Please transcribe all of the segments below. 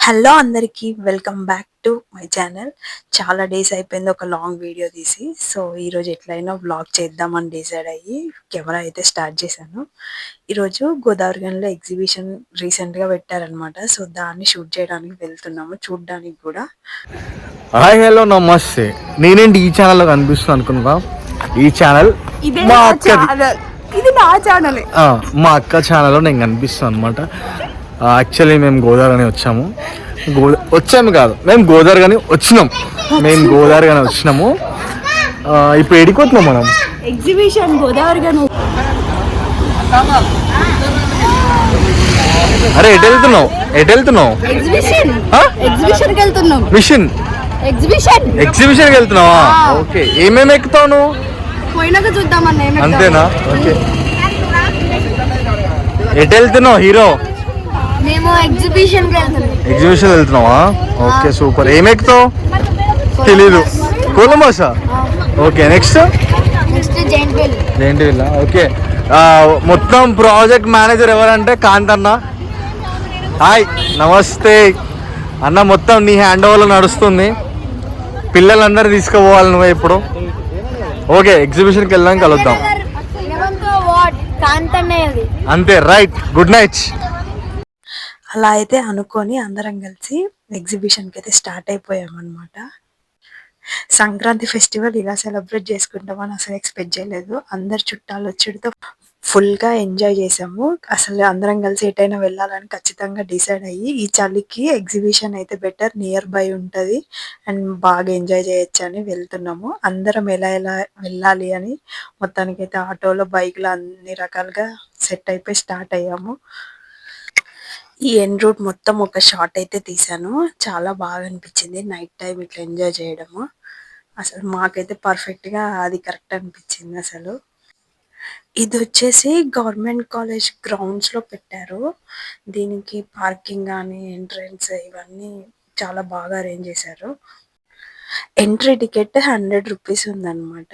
Hello అందరికీ welcome back to my channel. చాలా days అయిపోయింది ఒక లాంగ్ వీడియో తీసి. సో ఈరోజు ఎట్లయినా వ్లాగ్ చేద్దామని డిసైడ్ అయ్యి కెమెరా అయితే స్టార్ట్ చేశాను. ఈరోజు గోదావరిగన్లో ఎగ్జిబిషన్ రీసెంట్గా పెట్టారనమాట. సో దాన్ని షూట్ చేయడానికి వెళ్తున్నాము, చూడ్డానికి కూడా. హాయ్ హలో నమస్తే. నేనేంటి ఈ ఛానల్లో కనిపిస్తుంది అనుకున్నా? ఈ ఛానల్ మా అక్కది. ఇది నా ఛానల్. మా అక్క ఛానల్లో నేను కనిపిస్తాను అనమాట. యాక్చువల్లీ మేము గోదావరి వచ్చాము. వచ్చాము కాదు, మేము గోదావరి వచ్చినాం. వచ్చినాము. ఇప్పుడు ఎడిపోతున్నాం మనం ఎగ్జిబిషన్ గోదావరి. అరే ఎటు వెళ్తున్నావు? ఎగ్జిబిషన్కి వెళ్తున్నావా? ఓకే, ఏమేమి ఎక్కుతావు నువ్వు? పోయినాక చూద్దామన్నా. అంతేనా? ఓకే. ఎటు వెళ్తున్నావు హీరో? మేము ఎగ్జిబిషన్ వెళ్తున్నావా? Okay super. ఏం ఎక్కుతావు? తెలీదు. కొలంబసా? Okay. Next giant wheel. Okay. మొత్తం ప్రాజెక్ట్ మేనేజర్ ఎవరంటే కాంత్ అన్న. హాయ్ నమస్తే అన్న. మొత్తం నీ హ్యాండ్ ఓవర్లో నడుస్తుంది. పిల్లలందరూ తీసుకుపోవాలి నువ్వే ఇప్పుడు. ఓకే, ఎగ్జిబిషన్కి వెళ్దాం, కలుద్దాం. అంతే, రైట్. Good night. అలా అయితే అనుకొని అందరం కలిసి ఎగ్జిబిషన్కి అయితే స్టార్ట్ అయిపోయామన్నమాట. సంక్రాంతి ఫెస్టివల్ ఇలా సెలబ్రేట్ చేసుకుంటామని అసలు ఎక్స్పెక్ట్ చేయలేదు. అందరు చుట్టాలు వచ్చేటితో ఫుల్గా ఎంజాయ్ చేసాము. అసలు అందరం కలిసి ఎటైనా వెళ్ళాలని ఖచ్చితంగా డిసైడ్ అయ్యి, ఈ చలికి ఎగ్జిబిషన్ అయితే బెటర్, నియర్ బై ఉంటుంది అండ్ బాగా ఎంజాయ్ చేయొచ్చు అని వెళ్తున్నాము. అందరం ఎలా వెళ్ళాలి అని మొత్తానికైతే ఆటోలో, బైక్లో అన్ని రకాలుగా సెట్ అయిపోయి స్టార్ట్ అయ్యాము. ఈ ఎండ్ రూట్ మొత్తం ఒక షాట్ అయితే తీసాను. చాలా బాగా అనిపించింది నైట్ టైం ఇట్లా ఎంజాయ్ చేయడము. అసలు మాకైతే పర్ఫెక్ట్గా అది కరెక్ట్ అనిపించింది. అసలు ఇది వచ్చేసి గవర్నమెంట్ కాలేజ్ గ్రౌండ్స్లో పెట్టారు. దీనికి పార్కింగ్ కానీ ఎంట్రన్స్ ఇవన్నీ చాలా బాగా అరేంజ్ చేశారు. ఎంట్రీ టికెట్ 100 రూపీస్ ఉందన్నమాట.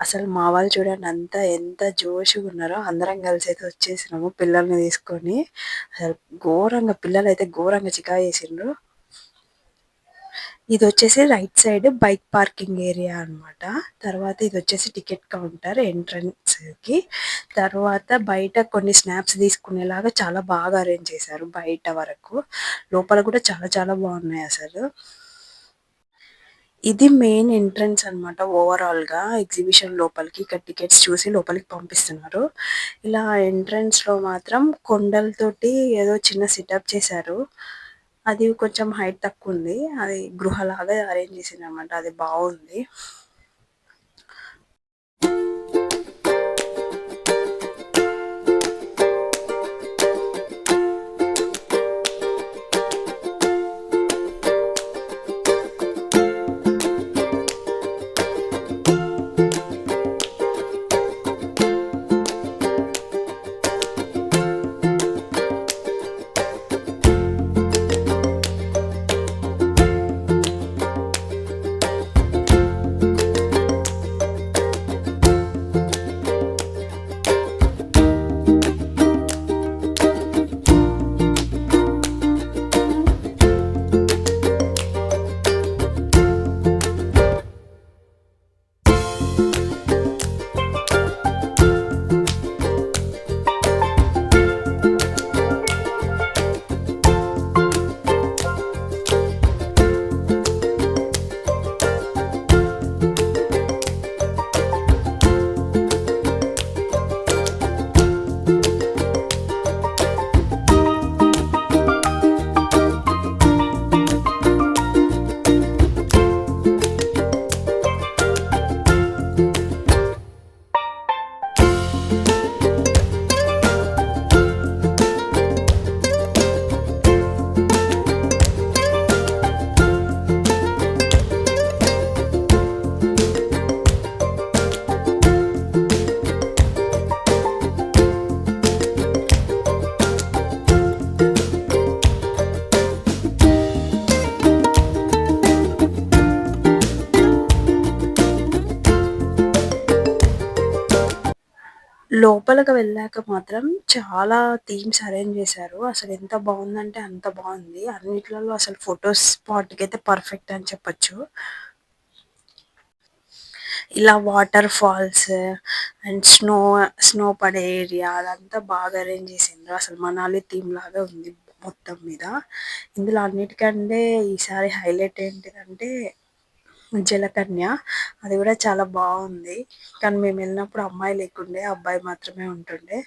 అసలు మా వాళ్ళు చూడండి ఎంత జోష్గా ఉన్నారో. అందరం కలిసి అయితే వచ్చేసినాము పిల్లల్ని తీసుకొని. అసలు పిల్లలు అయితే ఘోరంగా చికా చేసిండ్రు. ఇది వచ్చేసి right side bike parking area అనమాట. తర్వాత ఇది వచ్చేసి టికెట్ కౌంటర్ ఎంట్రన్స్ కి. తర్వాత బయట కొన్ని స్నాప్స్ తీసుకునేలాగా చాలా బాగా అరేంజ్ చేశారు బయట వరకు. లోపల కూడా చాలా చాలా బాగున్నాయి అసలు. ఇది మెయిన్ ఎంట్రన్స్ అనమాట. ఓవరాల్ గా ఎగ్జిబిషన్ లోపలికి ఇక్కడ టికెట్స్ చూసి లోపలికి పంపిస్తున్నారు. ఇలా ఎంట్రన్స్ లో మాత్రం కొండలతోటి ఏదో చిన్న సెటప్ చేశారు. అది కొంచెం హైట్ తక్కువ ఉంది. అది గృహలాగా అరేంజ్ చేసింది అనమాట. అది బాగుంది. లోపలికి వెళ్ళాక మాత్రం చాలా థీమ్స్ అరేంజ్ చేశారు. అసలు ఎంత బావుందంటే అంత బావుంది. అన్నిట్లలో అసలు ఫోటోస్ స్పాట్‌కైతే పర్ఫెక్ట్ అని చెప్పొచ్చు. ఇలా వాటర్ ఫాల్స్ అండ్ స్నో పడే ఏరియా అదంతా బాగా అరేంజ్ చేసిండ్రు. అసలు మనాలి థీమ్ లాగా ఉంది మొత్తం మీద. ఇందులో అన్నిటికంటే ఈసారి హైలైట్ ఏంటిదంటే జలకన్య. అది కూడా చాలా బావుంది. కానీ మేము వెళ్ళినప్పుడు అమ్మాయి లేకుండే, అబ్బాయి మాత్రమే ఉంటుండే.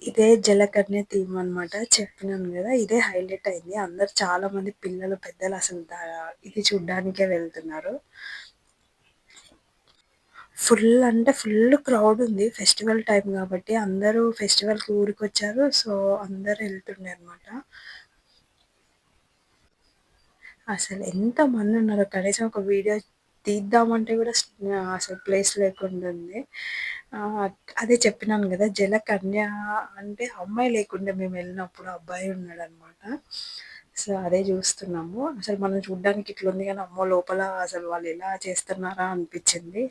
ఇదే జలకన్య థీమ్ అన్నమాట. చెప్పినాను గదా! ఇదే హైలైట్ అయింది. అందరూ చాలా మంది పిల్లలు, పెద్దలు అసలు ఇది చూడ్డానికే వెళ్తున్నారు. ఫుల్ అంటే ఫుల్ క్రౌడ్ ఉంది. ఫెస్టివల్ టైమ్ గాబట్టి అందరూ ఫెస్టివల్‌కి ఊరికొచ్చారు. సో, అందరూ ఎళ్తుండే అన్నమాట. అసలు ఎంతమందున్నారో కనీసం ఒక వీడియో తీద్దామంటే గూడా అసలు ప్లేస్ లేకుండా ఉంది. ఆహ్, అదే చెప్పినాను గదా! జలకన్య అంటే అమ్మాయి లేకుండే మేమెళ్ళినప్పుడు అబ్బాయి ఉన్నాడనమాట. సో, అదే జూస్తున్నాము. అసలు మనం చూడ్డానికి ఇట్లుంది గానీ, అమ్మో! లోపల అసలు వాళ్ళెలా చేస్తున్నారా అనిపిచ్చింది.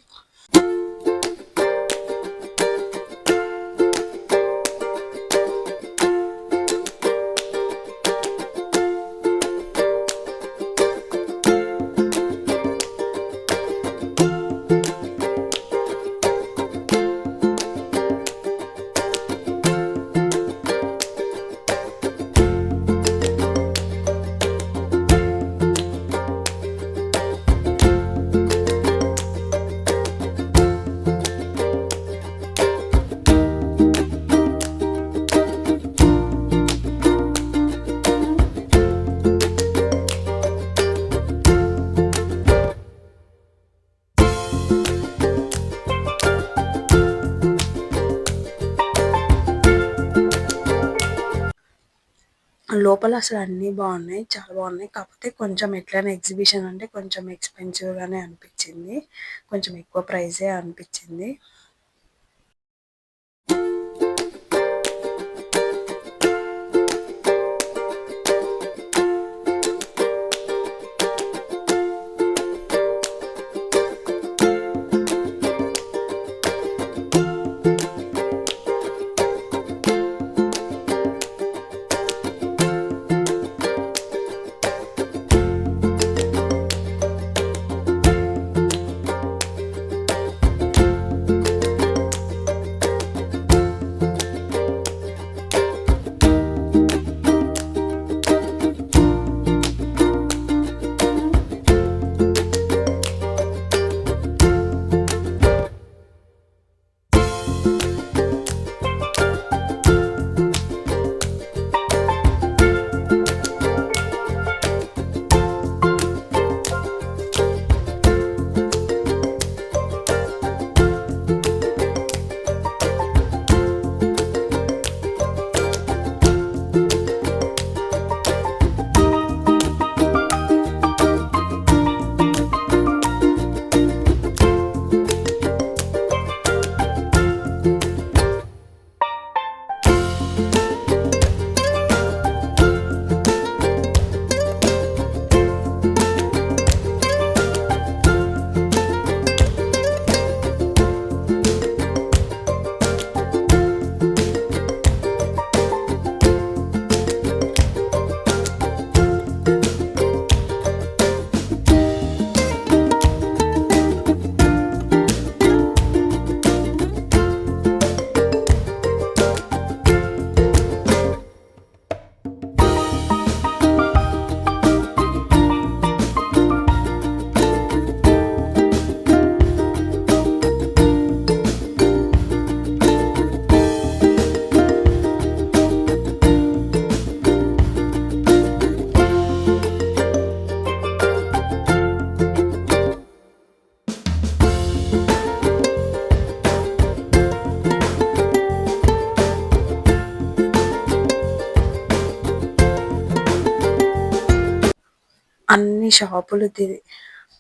లోపల అసలు అన్నీ బావున్నాయి. చాలా బావున్నాయి. కాకపోతే కొంచెం ఎట్లైనా ఎగ్జిబిషన్ అంటే కొంచెం ఎక్స్‌పెన్సివ్‌గానే అనిపిచ్చింది. కొంచెం ఎక్కువ ప్రైజే అనిపిచ్చింది.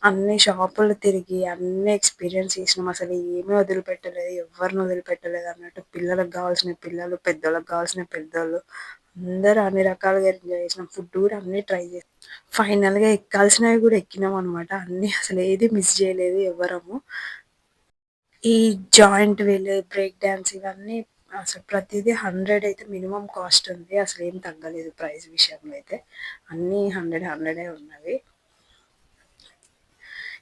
అన్ని షాపులు తిరిగి అన్ని ఎక్స్పీరియన్స్ చేసినాం. అసలు ఏమీ వదిలిపెట్టలేదు, ఎవరిని వదిలిపెట్టలేదు అన్నట్టు. పిల్లలకు కావాల్సిన పిల్లలు, పెద్దోళ్ళకి కావాల్సిన పెద్దోళ్ళు, అందరూ అన్ని రకాలుగా ఎంజాయ్ చేసినాం. ఫుడ్ కూడా అన్నీ ట్రై చేసాం. ఫైనల్గా ఎక్కాల్సినవి కూడా ఎక్కినాం అనమాట. అన్నీ అసలు ఏది మిస్ చేయలేదు ఎవరము. ఈ జాయింట్ వీల్, బ్రేక్ డ్యాన్స్ ఇవన్నీ అసలు ప్రతిదీ 100 అయితే మినిమం కాస్ట్ ఉంది. అసలు ఏం తగ్గలేదు ప్రైస్ విషయంలో అయితే. అన్నీ 100 ఉన్నవి.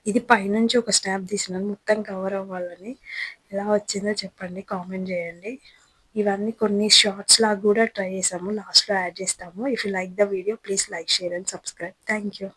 ఇది పైనుంచి ఒక స్నాప్ తీసినాను మొత్తం కవర్ అవ్వాలని. ఎలా వచ్చిందో చెప్పండి, కామెంట్ చేయండి. ఇవన్నీ కొన్ని షార్ట్స్ లాగా కూడా ట్రై చేసాము, లాస్ట్లో యాడ్ చేస్తాము. If you like the video please like, share and subscribe. Thank you.